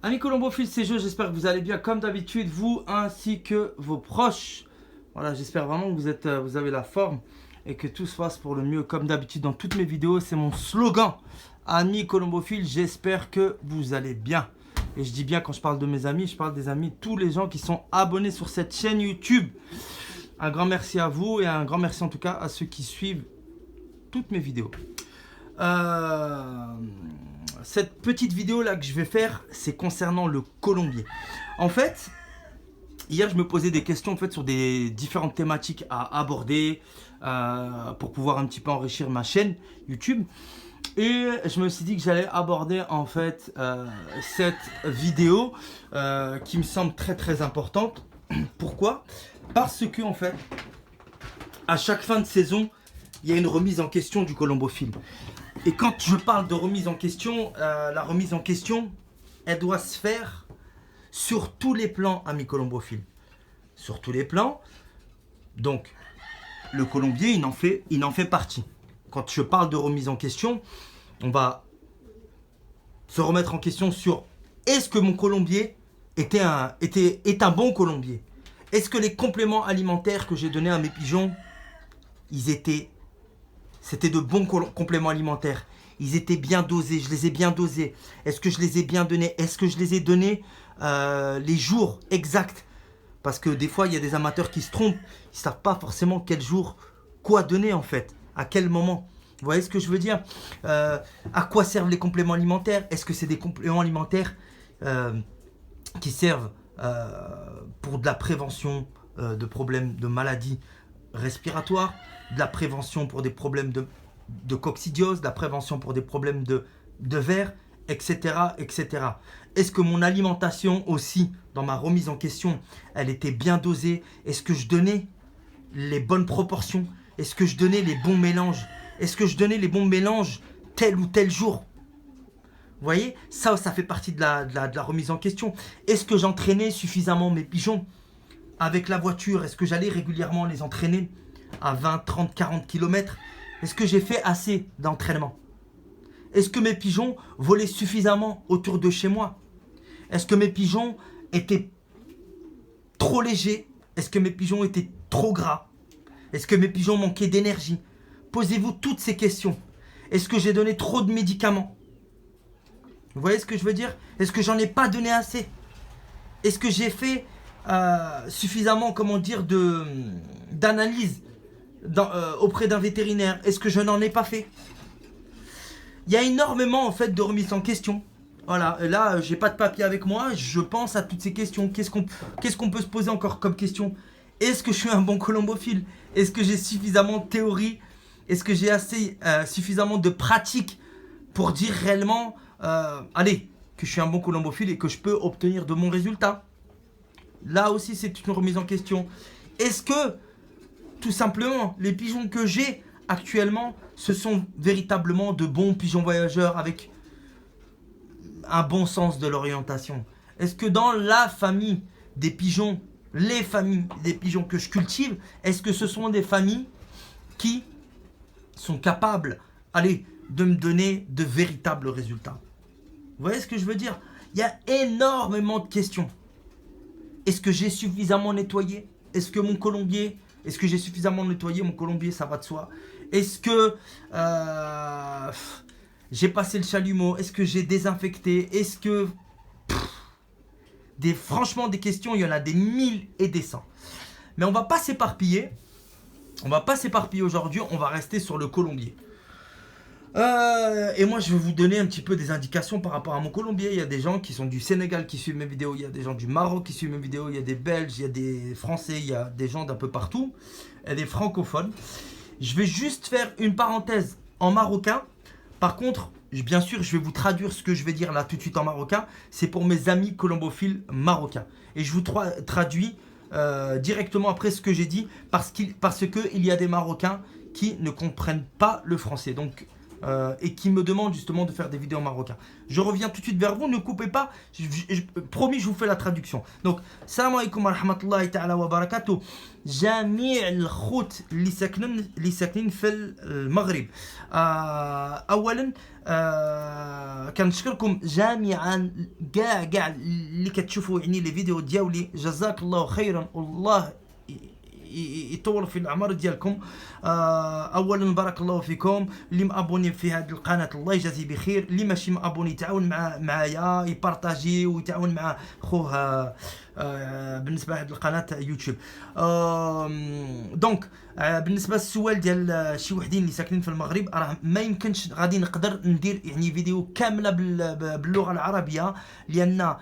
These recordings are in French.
Amis colombophiles, c'est Jo, j'espère que vous allez bien comme d'habitude, vous ainsi que vos proches. Voilà, j'espère vraiment que vous avez la forme et que tout se passe pour le mieux comme d'habitude dans toutes mes vidéos. C'est mon slogan. Amis colombophiles, j'espère que vous allez bien. Et je dis bien quand je parle de mes amis, je parle des amis, tous les gens qui sont abonnés sur cette chaîne YouTube. Un grand merci à vous et un grand merci en tout cas à ceux qui suivent toutes mes vidéos. Cette petite vidéo là que je vais faire, c'est concernant le colombier. En fait, hier je me posais des questions en fait sur des différentes thématiques à aborder pour pouvoir un petit peu enrichir ma chaîne YouTube. Et je me suis dit que j'allais aborder en fait cette vidéo qui me semble très importante. Pourquoi? Parce que en fait, à chaque fin de saison, il y a une remise en question du colombophile. Et quand je parle de remise en question, la remise en question, elle doit se faire sur tous les plans, amis colombophiles. Sur tous les plans. Donc, le colombier, il en fait partie. Quand je parle de remise en question, on va se remettre en question sur est-ce que mon colombier est un bon colombier? Est-ce que les compléments alimentaires que j'ai donnés à mes pigeons, c'était de bons compléments alimentaires? Ils étaient bien dosés, je les ai bien dosés. Est-ce que je les ai bien donnés? Est-ce que je les ai donnés les jours exacts? Parce que des fois, il y a des amateurs qui se trompent. Ils ne savent pas forcément quel jour, quoi donner en fait, à quel moment. Vous voyez ce que je veux dire? À quoi servent les compléments alimentaires? Est-ce que c'est des compléments alimentaires qui servent pour de la prévention de problèmes de maladies respiratoires, de la prévention pour des problèmes de coccidiose, de la prévention pour des problèmes de verre, etc. etc. Est-ce que mon alimentation aussi, dans ma remise en question, elle était bien dosée? Est-ce que je donnais les bonnes proportions? Est-ce que je donnais les bons mélanges? Est-ce que je donnais les bons mélanges tel ou tel jour? Vous voyez, ça fait partie de la remise en question. Est-ce que j'entraînais suffisamment mes pigeons avec la voiture? Est-ce que j'allais régulièrement les entraîner à 20, 30, 40 km? Est-ce que j'ai fait assez d'entraînement? Est-ce que mes pigeons volaient suffisamment autour de chez moi? Est-ce que mes pigeons étaient trop légers? Est-ce que mes pigeons étaient trop gras? Est-ce que mes pigeons manquaient d'énergie? Posez-vous toutes ces questions. Est-ce que j'ai donné trop de médicaments? Vous voyez ce que je veux dire? Est-ce que j'en ai pas donné assez? Est-ce que j'ai fait suffisamment, comment dire, d'analyse auprès d'un vétérinaire? Est-ce que je n'en ai pas fait? Il y a énormément en fait de remises en question. Voilà, et là j'ai pas de papier avec moi, je pense à toutes ces questions. Qu'est-ce qu'on peut se poser encore comme question? Est-ce que je suis un bon colombophile? Est-ce que j'ai suffisamment de théorie? Est-ce que j'ai suffisamment de pratique pour dire réellement, allez, que je suis un bon colombophile et que je peux obtenir de bons résultats? Là aussi, c'est une remise en question. Est-ce que, tout simplement, les pigeons que j'ai actuellement, ce sont véritablement de bons pigeons voyageurs avec un bon sens de l'orientation? Est-ce que dans la famille des pigeons, les familles des pigeons que je cultive, est-ce que ce sont des familles qui sont capables, allez, de me donner de véritables résultats? Vous voyez ce que je veux dire? Il y a énormément de questions. Est-ce que j'ai suffisamment nettoyé? Est-ce que mon colombier, est-ce que j'ai suffisamment nettoyé mon colombier? Ça va de soi. Est-ce que j'ai passé le chalumeau? Est-ce que j'ai désinfecté? Est-ce que... franchement, des questions, il y en a des mille et des cents. Mais on va pas s'éparpiller. On va pas s'éparpiller aujourd'hui. On va rester sur le colombier. Et moi je vais vous donner un petit peu des indications par rapport à mon colombier. Il y a des gens qui sont du Sénégal qui suivent mes vidéos, il y a des gens du Maroc qui suivent mes vidéos, il y a des Belges, il y a des Français, il y a des gens d'un peu partout, et des francophones. Je vais juste faire une parenthèse en marocain. Par contre, bien sûr, je vais vous traduire ce que je vais dire là tout de suite en marocain. C'est pour mes amis colombophiles marocains. Et je vous traduis directement après ce que j'ai dit parce qu'il y a des Marocains qui ne comprennent pas le français. Donc, et qui me demandent justement de faire des vidéos marocaines. Je reviens tout de suite vers vous, ne coupez pas, promis, je vous fais la traduction. Donc, salam alaikum wa rahmatullahi ta'ala wa barakatuh. جميع الخوت اللي ساكنين في المغرب. اولا كنشكركم جميعا كاع اللي كتشوفوا يعني لي فيديو ديالي، جزاك الله خيرا والله يطول في الاعمار ديالكم. اولا بارك الله فيكم. اللي مابوني في هذه القناه الله يجازيه بخير، اللي ماشي مابوني يتعاون معايا يبارطاجي ويتعاون مع خوه بالنسبه لهذه القناه يوتيوب. دونك بالنسبه للسؤال ديال شي وحدين اللي ساكنين في المغرب، راه ما يمكنش غادي نقدر ندير يعني فيديو كامله باللغه العربيه، لان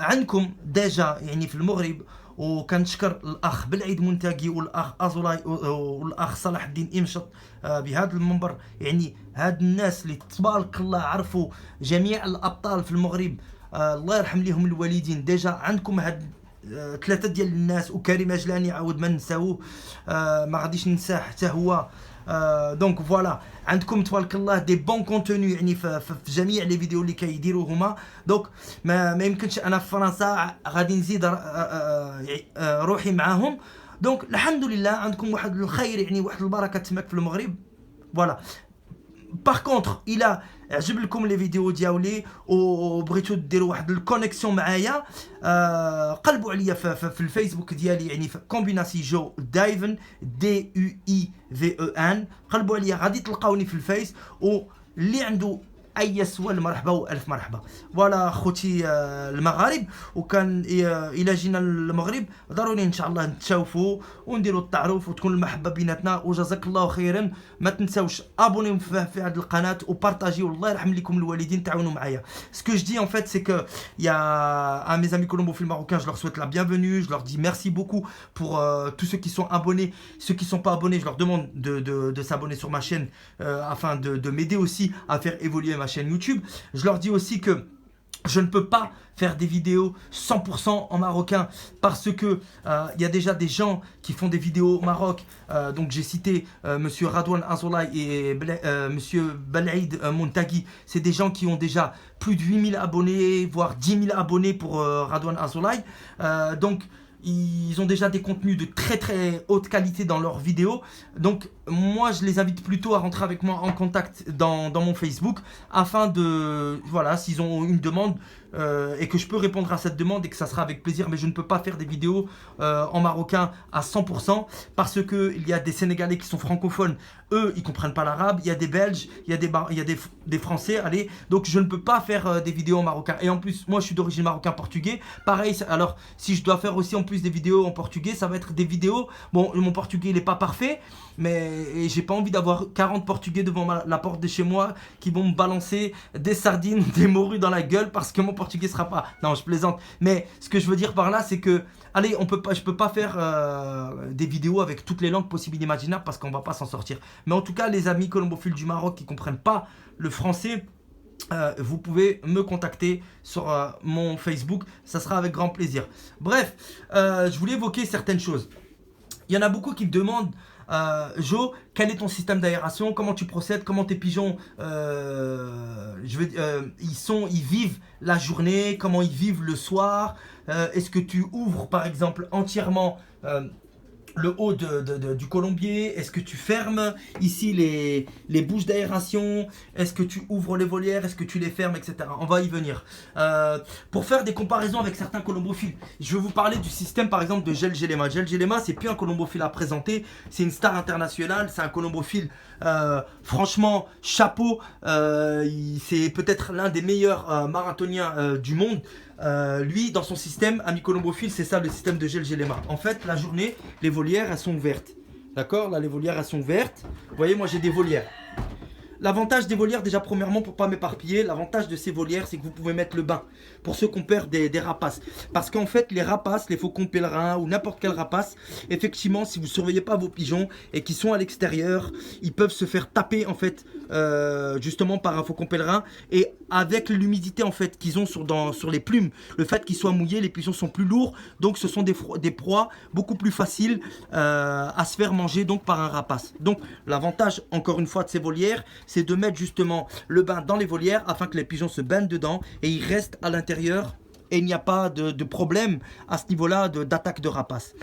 عندكم ديجا يعني في المغرب. وكنشكر الاخ بلعيد منتاقي والاخ ازولاي والاخ صلاح الدين امشط بهذا المنبر، يعني هاد الناس اللي تبارك الله عرفوا جميع الابطال في المغرب، الله يرحم ليهم الوالدين. ديجا عندكم هاد ثلاثه ديال الناس، وكريم اجلاني عاود ما نساوه، ما غاديش ننساه حتى هو. دونك فوالا عندكم تبارك الله دي بون كونتوني يعني في جميع لي فيديو اللي كيديروا هما. دونك ما يمكنش انا في فرنسا غادي نزيد روحي معاهم. دونك الحمد لله عندكم واحد الخير يعني واحد البركه تماك في المغرب. فوالا باغ كونطخ الا عجب لكم لي فيديو ديالي وبغيتو ديروا واحد الكونيكسيون معايا، قلبوا عليا في الفيسبوك ديالي، يعني في كومبيناسي جو دايفن DUIVEN. قلبوا عليا غادي تلقاوني في الفيس، واللي عنده اي سؤال مرحبا والف مرحبا. فوالا خوتي المغارب، وكان الى جينا المغرب ضروري ان شاء الله نتشاوفوا ونديروا التعارف وتكون المحبه بيناتنا. وجزاك الله خيرا. ما تنساوش ابونيو في هذه القناه وبارطاجيو، والله يرحم لكم الوالدين تعاونوا معايا. Ce que je dis en fait c'est que il y a à mes amis colombophiles marocains, je leur souhaite la bienvenue, je leur dis merci beaucoup pour tous ceux qui sont abonnés. Ceux qui sont pas abonnés, je leur demande de s'abonner sur ma chaîne afin de m'aider aussi à faire évoluer ma chaîne YouTube. Je leur dis aussi que je ne peux pas faire des vidéos 100% en marocain parce que il y a déjà des gens qui font des vidéos au Maroc. Donc j'ai cité monsieur Radouane Azolay et monsieur Balaïd Montagui. C'est des gens qui ont déjà plus de 8000 abonnés, voire 10 000 abonnés pour Radouane Azolay. Donc ils ont déjà des contenus de très très haute qualité dans leurs vidéos. Donc moi je les invite plutôt à rentrer avec moi en contact dans mon Facebook, afin de, voilà, s'ils ont une demande et que je peux répondre à cette demande, et que ça sera avec plaisir. Mais je ne peux pas faire des vidéos en marocain à 100% parce que il y a des Sénégalais qui sont francophones, eux ils comprennent pas l'arabe, il y a des Belges, il y a des Français, allez, donc je ne peux pas faire des vidéos en marocain. Et en plus moi je suis d'origine marocain-portugais, pareil. Alors si je dois faire aussi en plus des vidéos en portugais, ça va être des vidéos, bon mon portugais il est pas parfait, mais j'ai pas envie d'avoir 40 portugais devant la porte de chez moi qui vont me balancer des sardines, des morues dans la gueule parce que mon portugais sera pas, non je plaisante. Mais ce que je veux dire par là c'est que, allez, je peux pas faire des vidéos avec toutes les langues possibles et imaginables parce qu'on va pas s'en sortir. Mais en tout cas les amis colombophiles du Maroc qui comprennent pas le français, vous pouvez me contacter sur mon Facebook, ça sera avec grand plaisir. Bref, je voulais évoquer certaines choses. Il y en a beaucoup qui me demandent Jo, quel est ton système d'aération, comment tu procèdes, comment tes pigeons ils vivent la journée, comment ils vivent le soir, est-ce que tu ouvres par exemple entièrement le haut du colombier, est-ce que tu fermes ici les bouches d'aération, est-ce que tu ouvres les volières, est-ce que tu les fermes, etc. On va y venir. Pour faire des comparaisons avec certains colombophiles, je vais vous parler du système par exemple de Gel Gelema. Gel Gelema, c'est plus un colombophile à présenter, c'est une star internationale, c'est un colombophile, franchement, chapeau, c'est peut-être l'un des meilleurs marathoniens du monde. Lui, dans son système, ami colombophile, c'est ça le système de Gel Gelema. En fait, la journée, les volières, elles sont ouvertes. D'accord? Là, les volières, elles sont ouvertes. Vous voyez, moi, j'ai des volières. l'avantage des volières, déjà premièrement, pour pas m'éparpiller, l'avantage de ces volières, c'est que vous pouvez mettre le bain. Pour ceux qu'on perd des rapaces. Parce qu'en fait, les rapaces, les faucons pèlerins ou n'importe quel rapace, effectivement, si vous ne surveillez pas vos pigeons et qu'ils sont à l'extérieur, ils peuvent se faire taper en fait, justement par un faucon pèlerin. Et avec l'humidité en fait qu'ils ont sur les plumes, le fait qu'ils soient mouillés, les pigeons sont plus lourds. Donc ce sont des proies beaucoup plus faciles à se faire manger donc par un rapace. Donc l'avantage encore une fois de ces volières, c'est de mettre justement le bain dans les volières afin que les pigeons se baignent dedans et ils restent à l'intérieur et il n'y a pas de problème à ce niveau-là d'attaque de rapaces.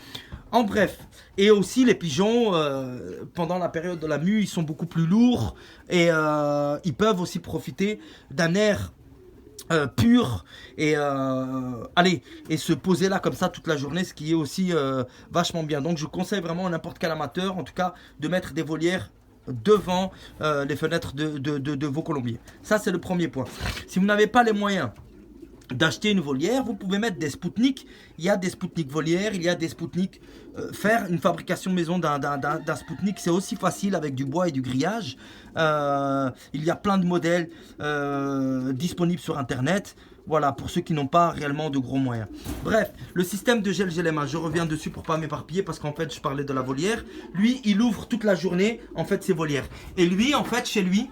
En bref, et aussi les pigeons, pendant la période de la mue, ils sont beaucoup plus lourds et ils peuvent aussi profiter d'un air pur et et se poser là comme ça toute la journée, ce qui est aussi vachement bien. Donc je conseille vraiment à n'importe quel amateur en tout cas de mettre des volières devant les fenêtres de vos colombiers. Ça c'est le premier point. Si vous n'avez pas les moyens d'acheter une volière, vous pouvez mettre des Spoutniks. Il y a des Spoutniks volières, il y a des Spoutniks. Faire une fabrication maison d'un Spoutnik, c'est aussi facile avec du bois et du grillage. Il y a plein de modèles disponibles sur internet. Voilà, pour ceux qui n'ont pas réellement de gros moyens. Bref, le système de gel Gelema, je reviens dessus pour pas m'éparpiller parce qu'en fait, je parlais de la volière. Lui, il ouvre toute la journée, en fait, ses volières. Et lui, en fait, chez lui,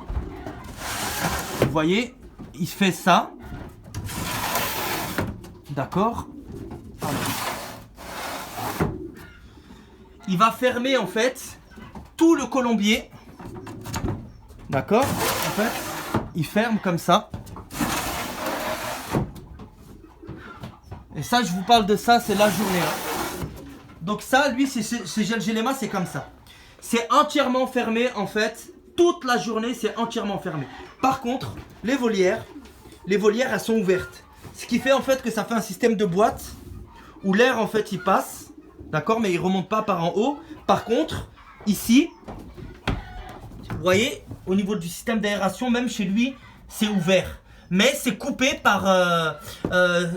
vous voyez, il fait ça. D'accord. Il va fermer en fait tout le colombier. D'accord. En fait, il ferme comme ça. Et ça, je vous parle de ça, c'est la journée. Hein. Donc ça, lui, c'est Gel Gelema, c'est comme ça. C'est entièrement fermé en fait. Toute la journée, c'est entièrement fermé. Par contre, les volières, elles sont ouvertes. Ce qui fait en fait que ça fait un système de boîte où l'air en fait il passe, d'accord, mais il remonte pas par en haut. Par contre, ici, vous voyez, au niveau du système d'aération, même chez lui, c'est ouvert. Mais c'est coupé par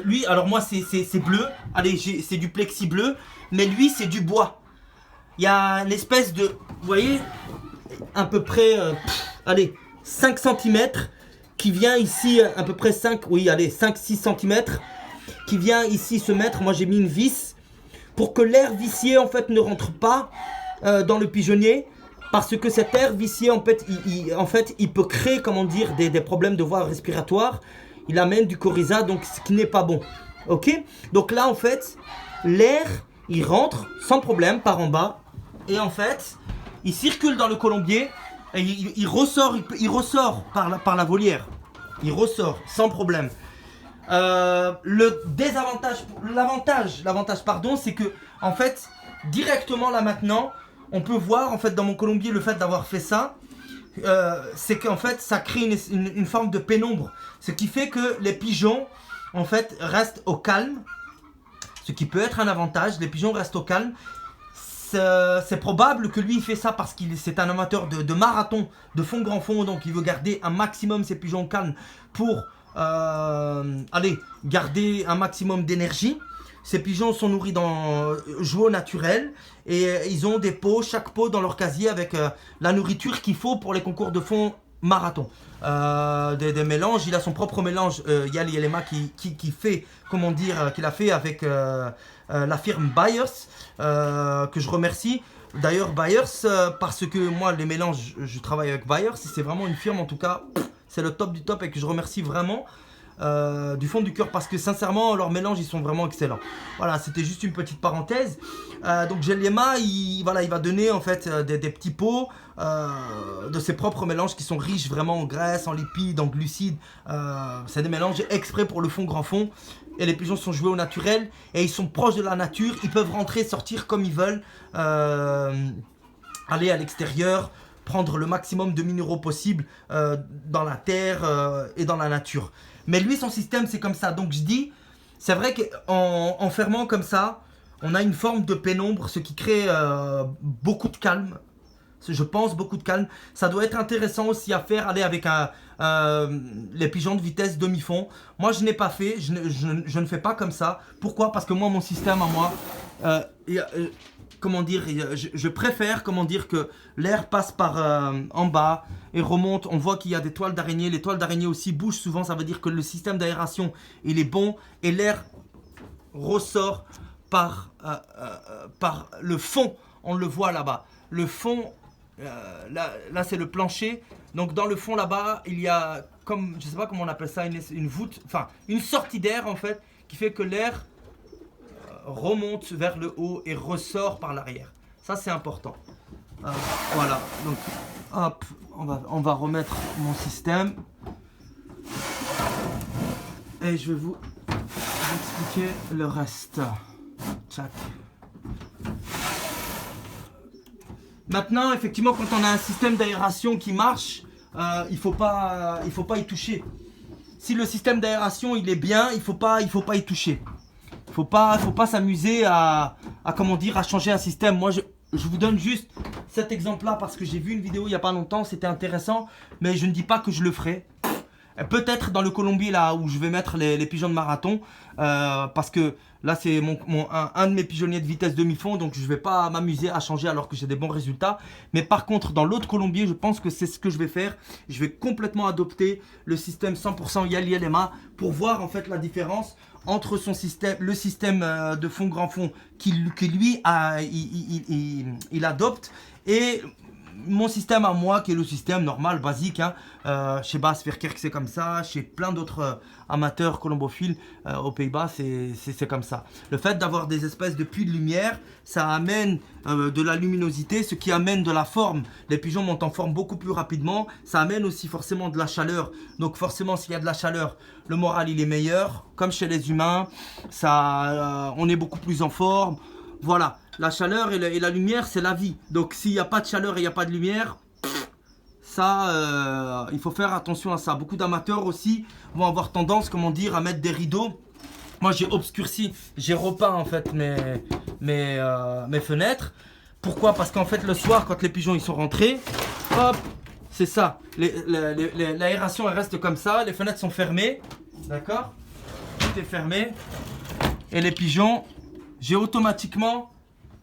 lui. Alors moi c'est bleu, allez c'est du plexi bleu, mais lui c'est du bois. Il y a une espèce de, vous voyez, à peu près, allez, 5 cm. Qui vient ici à peu près 5-6 cm qui vient ici se mettre. Moi j'ai mis une vis pour que l'air vicié en fait ne rentre pas dans le pigeonnier, parce que cet air vicié en fait il peut créer, comment dire, des problèmes de voie respiratoire. Il amène du coryza, donc ce qui n'est pas bon. Ok, donc là en fait l'air il rentre sans problème par en bas et en fait il circule dans le colombier. Et il ressort par la volière. Il ressort sans problème. L'avantage, pardon, c'est que en fait, directement là maintenant, on peut voir en fait dans mon colombier le fait d'avoir fait ça, c'est qu'en fait ça crée une forme de pénombre, ce qui fait que les pigeons en fait restent au calme, ce qui peut être un avantage. Les pigeons restent au calme. C'est probable que lui il fait ça parce qu'il c'est un amateur de marathon, de fond grand fond, donc il veut garder un maximum ses pigeons calmes pour garder un maximum d'énergie. Ces pigeons sont nourris dans joie naturel et ils ont des pots, chaque pot dans leur casier avec la nourriture qu'il faut pour les concours de fond marathon. Des mélanges, il a son propre mélange, Yali Elema qui fait, comment dire, qu'il a fait avec la firme Byers, que je remercie. D'ailleurs Byers, parce que moi les mélanges, je travaille avec Byers, c'est vraiment une firme en tout cas, c'est le top du top et que je remercie vraiment du fond du cœur parce que sincèrement leurs mélanges ils sont vraiment excellents. Voilà, c'était juste une petite parenthèse. Donc Gelema il va donner en fait des petits pots de ses propres mélanges qui sont riches vraiment en graisse, en lipides, en glucides. C'est des mélanges exprès pour le fond grand fond. Et les pigeons sont joués au naturel et ils sont proches de la nature. Ils peuvent rentrer, sortir comme ils veulent, aller à l'extérieur, prendre le maximum de minéraux possible dans la terre et dans la nature. Mais lui, son système, c'est comme ça. Donc je dis, c'est vrai qu'en fermant comme ça, on a une forme de pénombre, ce qui crée beaucoup de calme. Je pense beaucoup de calme. Ça doit être intéressant aussi à faire, aller avec les pigeons de vitesse demi-fond. Moi, je n'ai pas fait, je ne fais pas comme ça. Pourquoi? Parce que moi, mon système à moi, comment dire, je préfère, comment dire, que l'air passe par en bas et remonte. On voit qu'il y a des toiles d'araignée. Les toiles d'araignée aussi bougent souvent. Ça veut dire que le système d'aération, il est bon et l'air ressort par le fond. On le voit là-bas. Le fond, là c'est le plancher. Donc dans le fond là-bas, il y a comme, je sais pas comment on appelle ça, une voûte, enfin une sortie d'air en fait, qui fait que l'air remonte vers le haut et ressort par l'arrière. Ça c'est important. Voilà, donc hop, on va remettre mon système. Et je vais vous expliquer le reste. Tchac. Maintenant, effectivement, quand on a un système d'aération qui marche, il faut pas y toucher. Si le système d'aération il est bien, il faut pas y toucher. Faut pas s'amuser à comment dire, à changer un système. Moi, je vous donne juste cet exemple-là parce que j'ai vu une vidéo il y a pas longtemps, c'était intéressant, mais je ne dis pas que je le ferai. Peut-être dans le Colombier là où je vais mettre les pigeons de marathon, parce que là c'est un de mes pigeonniers de vitesse demi-fond, donc je ne vais pas m'amuser à changer alors que j'ai des bons résultats. Mais par contre dans l'autre Colombier, je pense que c'est ce que je vais faire. Je vais complètement adopter le système 100% YALI-LMA pour voir en fait la différence entre son système, le système de fond grand fond qui lui il adopte, et mon système à moi qui est le système normal, basique, hein. Chez Bas Verkerk c'est comme ça, chez plein d'autres amateurs colombophiles aux Pays-Bas c'est comme ça. Le fait d'avoir des espèces de puits de lumière, ça amène de la luminosité, ce qui amène de la forme. Les pigeons montent en forme beaucoup plus rapidement, ça amène aussi forcément de la chaleur. Donc forcément s'il y a de la chaleur, le moral il est meilleur, comme chez les humains, on est beaucoup plus en forme. Voilà, la chaleur et la lumière, c'est la vie. Donc s'il n'y a pas de chaleur et il n'y a pas de lumière, ça, il faut faire attention à ça. Beaucoup d'amateurs aussi vont avoir tendance, comment dire, à mettre des rideaux. Moi, j'ai obscurci, j'ai repeint en fait mes fenêtres. Pourquoi? Parce qu'en fait, le soir, quand les pigeons ils sont rentrés, hop, c'est ça. L'aération, elle reste comme ça. Les fenêtres sont fermées, d'accord? Tout est fermé. Et les pigeons... j'ai automatiquement,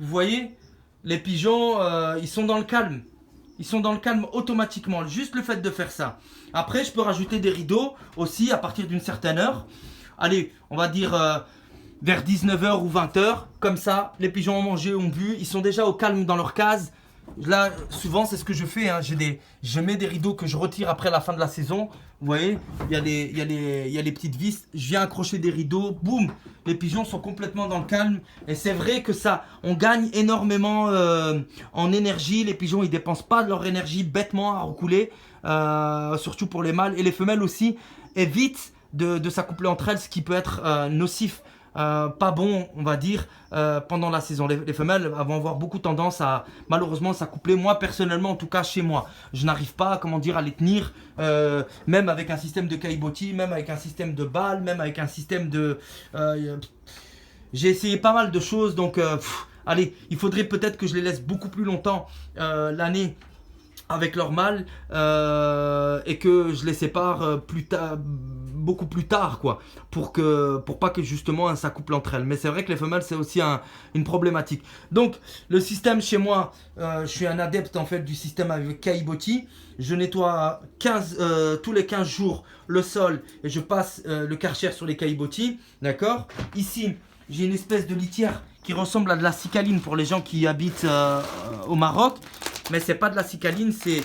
vous voyez, les pigeons, ils sont dans le calme. Ils sont dans le calme automatiquement, juste le fait de faire ça. Après, je peux rajouter des rideaux aussi à partir d'une certaine heure. Allez, on va dire vers 19h ou 20h. Comme ça, les pigeons ont mangé, ont bu, ils sont déjà au calme dans leur case. Là, souvent, c'est ce que je fais, hein. Je mets des rideaux que je retire après la fin de la saison. Vous voyez, il y a les petites vis. Je viens accrocher des rideaux. Boum, les pigeons sont complètement dans le calme. Et c'est vrai que ça, on gagne énormément en énergie. Les pigeons, ils dépensent pas de leur énergie bêtement à recouler. Surtout pour les mâles. Et les femelles aussi évitent de s'accoupler entre elles, ce qui peut être nocif. Pas bon, on va dire, pendant la saison. Les femelles vont avoir beaucoup tendance à malheureusement s'accoupler. Moi personnellement, en tout cas chez moi, je n'arrive pas, comment dire, à les tenir, même avec un système de caillebotis, même avec un système de balles, même avec un système de... j'ai essayé pas mal de choses, donc allez, il faudrait peut-être que je les laisse beaucoup plus longtemps l'année avec leur mâle, et que je les sépare beaucoup plus tard, quoi, pour pas que justement elles s'accouplent entre elles. Mais c'est vrai que les femelles, c'est aussi une problématique. Donc le système chez moi, je suis un adepte en fait du système avec caillebotis. Je nettoie tous les 15 jours le sol et je passe le Karcher sur les caillebotis, d'accord. Ici j'ai une espèce de litière qui ressemble à de la cicaline pour les gens qui habitent au Maroc. Mais c'est pas de la cicaline, c'est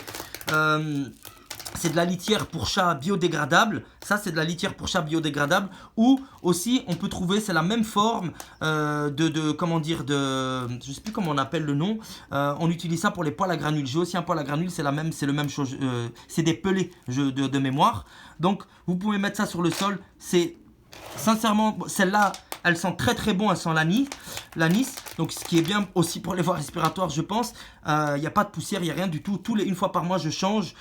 de la litière pour chat biodégradable. Ça, c'est de la litière pour chat biodégradable. Ou aussi, on peut trouver, c'est la même forme comment dire, je sais plus comment on appelle le nom. On utilise ça pour les poêles à granules. J'ai aussi un poêle à granules, c'est le même chose. C'est des pelés de mémoire. Donc, vous pouvez mettre ça sur le sol. C'est sincèrement, celle-là, elle sent très très bon, elle sent l'anis. Donc ce qui est bien aussi pour les voies respiratoires, je pense. Il n'y a pas de poussière, il n'y a rien du tout. Une fois par mois, je change.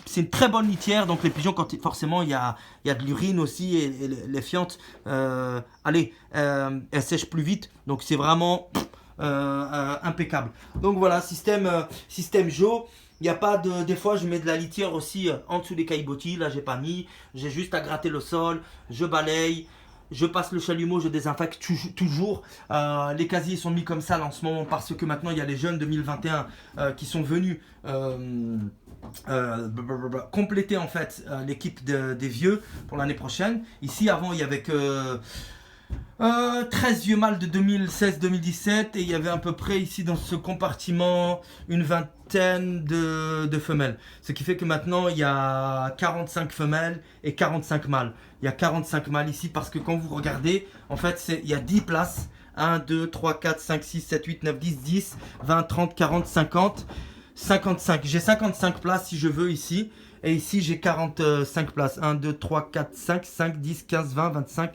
C'est une très bonne litière. Donc les pigeons, forcément, il y a de l'urine aussi. Et les fientes, elles sèchent plus vite. Donc c'est vraiment impeccable. Donc voilà, système Joe. Il n'y a pas de... Des fois, je mets de la litière aussi en dessous des caillebotis. Là, j'ai pas mis. J'ai juste à gratter le sol. Je balaye. je passe le chalumeau, je désinfecte toujours. Les casiers sont mis comme ça là, en ce moment parce que maintenant il y a les jeunes 2021 qui sont venus compléter en fait l'équipe des vieux pour l'année prochaine. Ici avant il y avait que 13 vieux mâles de 2016-2017 et il y avait à peu près ici dans ce compartiment une vingtaine de femelles. Ce qui fait que maintenant il y a 45 femelles et 45 mâles. Il y a 45 mâles ici parce que quand vous regardez, en fait il y a 10 places. 1, 2, 3, 4, 5, 6, 7, 8, 9, 10, 10, 20, 30, 40, 50, 55. J'ai 55 places si je veux ici. Et ici j'ai 45 places. 1, 2, 3, 4, 5, 5, 10, 15, 20, 25...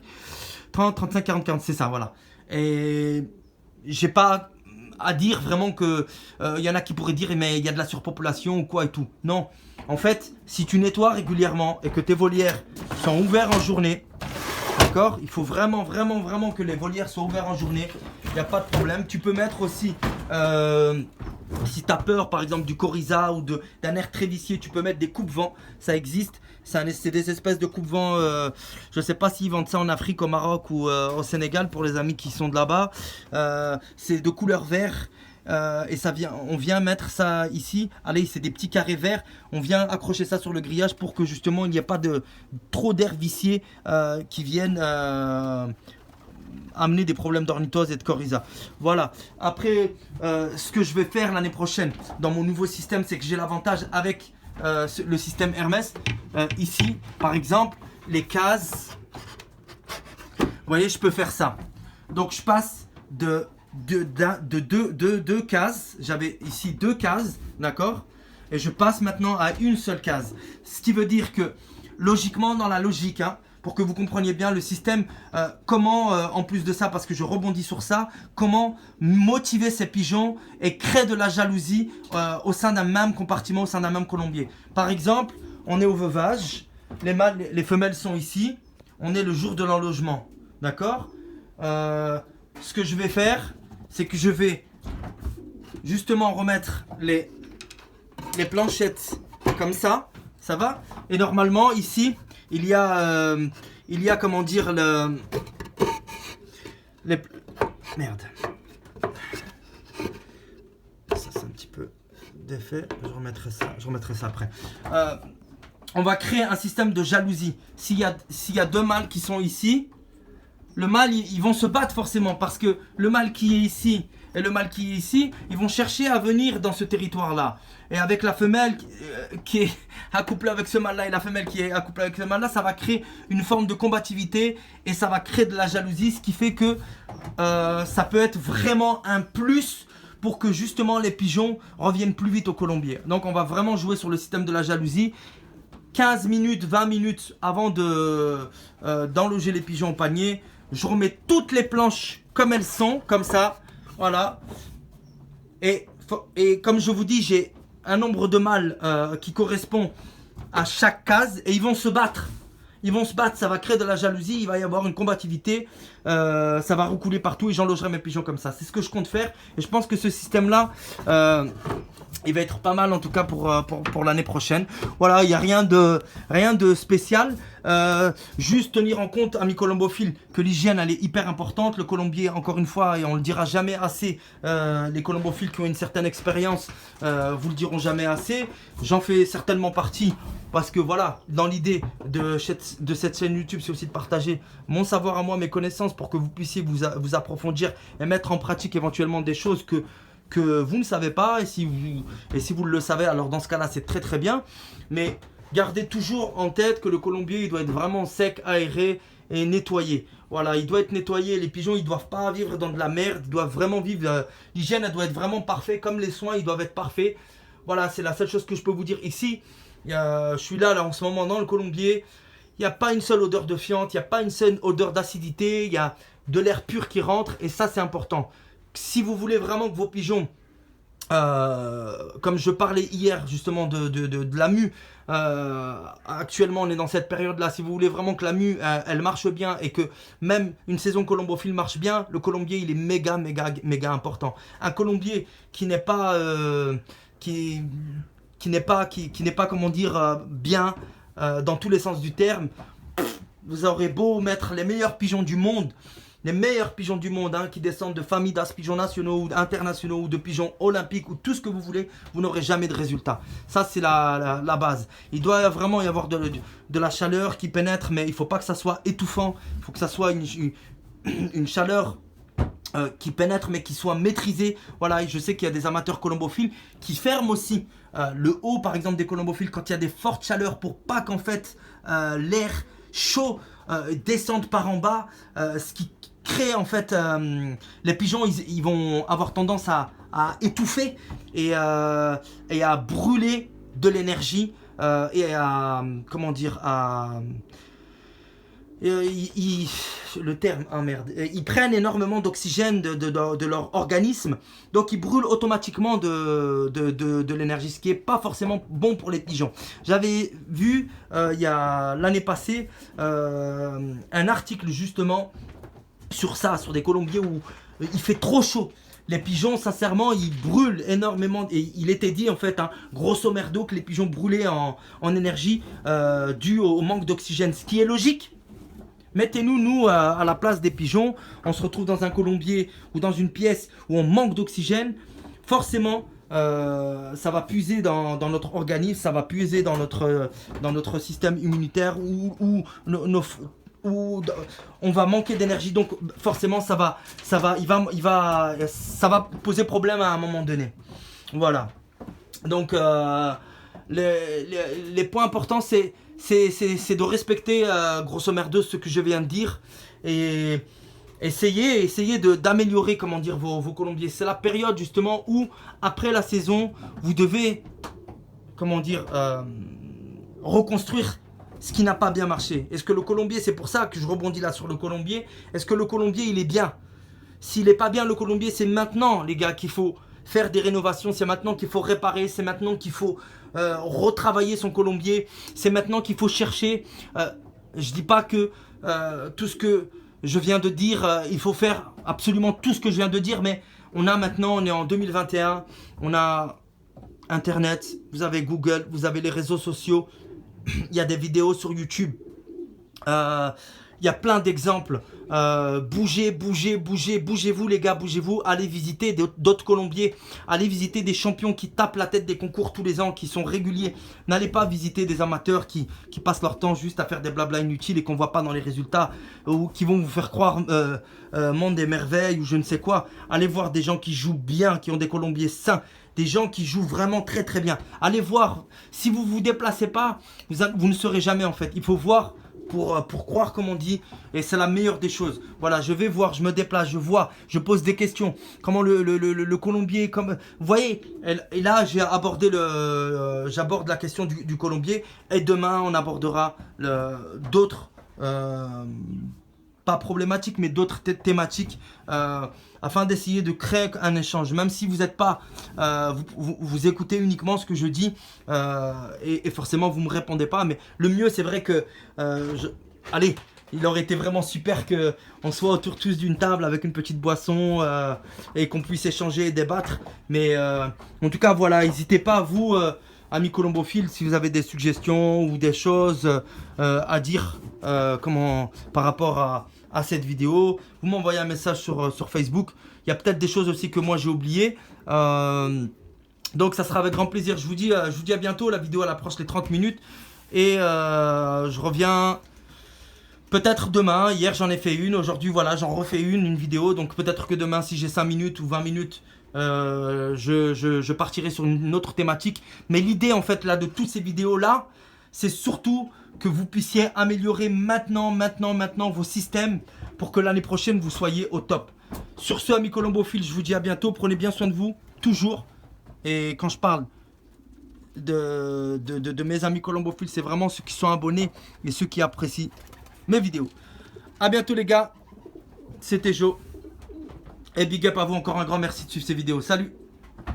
30, 35, 40, 40, c'est ça, voilà. Et j'ai pas à dire vraiment que y en a qui pourraient dire mais il y a de la surpopulation ou quoi et tout. Non, en fait, si tu nettoies régulièrement et que tes volières sont ouvertes en journée, d'accord, il faut vraiment que les volières soient ouvertes en journée. Il n'y a pas de problème. Tu peux mettre aussi, si tu as peur par exemple du coryza ou d'un air très vicieux, tu peux mettre des coupe-vents, ça existe. C'est des espèces de coupe-vents, je ne sais pas s'ils vendent ça en Afrique, au Maroc ou au Sénégal pour les amis qui sont de là-bas. C'est de couleur vert et on vient mettre ça ici. Allez, c'est des petits carrés verts. On vient accrocher ça sur le grillage pour que justement il n'y ait pas trop d'air vicié qui viennent amener des problèmes d'ornithose et de coryza. Voilà. Après, ce que je vais faire l'année prochaine dans mon nouveau système, c'est que j'ai l'avantage avec le système Hermès. Ici, par exemple, les cases. Vous voyez, je peux faire ça. Donc, je passe de deux cases. J'avais ici 2 cases, d'accord? Et je passe maintenant à une seule case. Ce qui veut dire que, logiquement, dans la logique, hein, pour que vous compreniez bien le système, comment, en plus de ça, parce que je rebondis sur ça, comment motiver ces pigeons et créer de la jalousie au sein d'un même compartiment, au sein d'un même colombier. Par exemple, on est au veuvage, les femelles sont ici, on est le jour de l'enlogement, d'accord? Ce que je vais faire, c'est que je vais justement remettre les planchettes comme ça va? Et normalement, ici, il y a comment dire, merde. Ça, c'est un petit peu défait. Je remettrai ça après. On va créer un système de jalousie. S'il y a 2 mâles qui sont ici, le mâle, ils vont se battre forcément parce que le mâle qui est ici et le mâle qui est ici, ils vont chercher à venir dans ce territoire-là. Et avec la femelle qui est accouplée avec ce mâle-là et la femelle qui est accouplée avec ce mâle-là, ça va créer une forme de combativité et ça va créer de la jalousie, ce qui fait que ça peut être vraiment un plus pour que justement les pigeons reviennent plus vite au colombier. Donc on va vraiment jouer sur le système de la jalousie. 15 minutes, 20 minutes avant d'enloger les pigeons au panier, je remets toutes les planches comme elles sont, comme ça, voilà. Et comme je vous dis, j'ai un nombre de mâles qui correspond à chaque case et ils vont se battre. Ils vont se battre, ça va créer de la jalousie, il va y avoir une combativité, ça va recouler partout et j'enlogerai mes pigeons comme ça. C'est ce que je compte faire et je pense que ce système-là, il va être pas mal en tout cas pour l'année prochaine. Voilà, il n'y a rien de spécial. Juste tenir en compte, amis colombophiles, que l'hygiène elle est hyper importante. Le colombier, encore une fois, et on le dira jamais assez, les colombophiles qui ont une certaine expérience vous le diront jamais assez. J'en fais certainement partie parce que voilà, dans l'idée de cette chaîne YouTube, c'est aussi de partager mon savoir à moi, mes connaissances pour que vous puissiez vous approfondir et mettre en pratique éventuellement des choses que vous ne savez pas et si vous le savez, alors dans ce cas là c'est très très bien, mais gardez toujours en tête que le colombier il doit être vraiment sec, aéré et nettoyé. Voilà, il doit être nettoyé, les pigeons ils doivent pas vivre dans de la merde, ils doivent vraiment vivre, l'hygiène elle doit être vraiment parfaite, comme les soins ils doivent être parfaits. Voilà, c'est la seule chose que je peux vous dire ici. Je suis là en ce moment dans le colombier, il n'y a pas une seule odeur de fiente, il n'y a pas une seule odeur d'acidité, il y a de l'air pur qui rentre et ça c'est important. Si vous voulez vraiment que vos pigeons, comme je parlais hier justement de la mue, actuellement on est dans cette période là, si vous voulez vraiment que la mue elle marche bien et que même une saison colombophile marche bien, le colombier il est méga important. Un colombier qui n'est pas qui n'est pas comment dire bien dans tous les sens du terme, vous aurez beau mettre les meilleurs pigeons du monde, hein, qui descendent de familles d'as pigeons nationaux ou internationaux ou de pigeons olympiques ou tout ce que vous voulez, vous n'aurez jamais de résultat. Ça, c'est la base. Il doit vraiment y avoir de la chaleur qui pénètre, mais il ne faut pas que ça soit étouffant. Il faut que ça soit une chaleur qui pénètre, mais qui soit maîtrisée. Voilà, et je sais qu'il y a des amateurs colombophiles qui ferment aussi le haut, par exemple, des colombophiles quand il y a des fortes chaleurs pour pas qu'en fait l'air chaud descende par en bas, ce qui crée en fait les pigeons, ils vont avoir tendance à étouffer et à brûler de l'énergie et à comment dire le terme, ah merde, ils prennent énormément d'oxygène de leur organisme, donc ils brûlent automatiquement de l'énergie, ce qui n'est pas forcément bon pour les pigeons. J'avais vu il y a l'année passée un article justement sur ça, sur des colombiers où il fait trop chaud. Les pigeons, sincèrement, ils brûlent énormément. Et il était dit, en fait, hein, grosso merdo, que les pigeons brûlaient en énergie due au manque d'oxygène. Ce qui est logique. Mettez-nous, nous, à la place des pigeons. On se retrouve dans un colombier ou dans une pièce où on manque d'oxygène. Forcément, ça va puiser dans notre organisme. Ça va puiser dans notre système immunitaire où on va manquer d'énergie, donc forcément ça va poser problème à un moment donné. Voilà. Donc les points importants, c'est de respecter grosso merdo ce que je viens de dire et essayer d'améliorer, comment dire, vos colombiers. C'est la période justement où après la saison vous devez, comment dire, reconstruire ce qui n'a pas bien marché. Est-ce que le colombier, c'est pour ça que je rebondis là sur le colombier, est-ce que le colombier il est bien? S'il n'est pas bien le colombier, c'est maintenant les gars qu'il faut faire des rénovations, c'est maintenant qu'il faut réparer, c'est maintenant qu'il faut retravailler son colombier, c'est maintenant qu'il faut chercher. Je dis pas que tout ce que je viens de dire, il faut faire absolument tout ce que je viens de dire, mais on est en 2021, on a Internet, vous avez Google, vous avez les réseaux sociaux. Il y a des vidéos sur YouTube. Il y a plein d'exemples. Bougez-vous les gars, bougez-vous. Allez visiter d'autres colombiers. Allez visiter des champions qui tapent la tête des concours tous les ans, qui sont réguliers. N'allez pas visiter des amateurs qui passent leur temps juste à faire des blabla inutiles et qu'on ne voit pas dans les résultats. Ou qui vont vous faire croire monde des merveilles ou je ne sais quoi. Allez voir des gens qui jouent bien, qui ont des colombiers sains. Des gens qui jouent vraiment très très bien. Allez voir. Si vous ne vous déplacez pas, vous ne saurez jamais en fait. Il faut voir pour croire, comme on dit. Et c'est la meilleure des choses. Voilà, je vais voir, je me déplace, je vois, je pose des questions. Comment le colombier, comme vous voyez. Et là, j'aborde la question du colombier. Et demain, on abordera d'autres pas problématiques, mais d'autres thématiques afin d'essayer de créer un échange. Même si vous n'êtes pas, vous écoutez uniquement ce que je dis et forcément vous ne me répondez pas. Mais le mieux, c'est vrai que, allez, il aurait été vraiment super qu'on soit autour tous d'une table avec une petite boisson et qu'on puisse échanger et débattre. Mais en tout cas, voilà, n'hésitez pas, vous, amis colombophiles, si vous avez des suggestions ou des choses à dire par rapport à cette vidéo, vous m'envoyez un message sur Facebook. Il y a peut-être des choses aussi que moi j'ai oubliées. Donc ça sera avec grand plaisir. Je vous dis à bientôt. La vidéo elle approche les 30 minutes. Et je reviens peut-être demain. Hier j'en ai fait une. Aujourd'hui voilà, j'en refais une vidéo. Donc peut-être que demain, si j'ai 5 minutes ou 20 minutes, je partirai sur une autre thématique. Mais l'idée en fait là de toutes ces vidéos là, c'est surtout que vous puissiez améliorer maintenant vos systèmes pour que l'année prochaine vous soyez au top. Sur ce, amis colombophiles, je vous dis à bientôt. Prenez bien soin de vous, toujours. Et quand je parle de mes amis colombophiles, c'est vraiment ceux qui sont abonnés et ceux qui apprécient mes vidéos. À bientôt les gars, c'était Joe. Et big up à vous, encore un grand merci de suivre ces vidéos. Salut!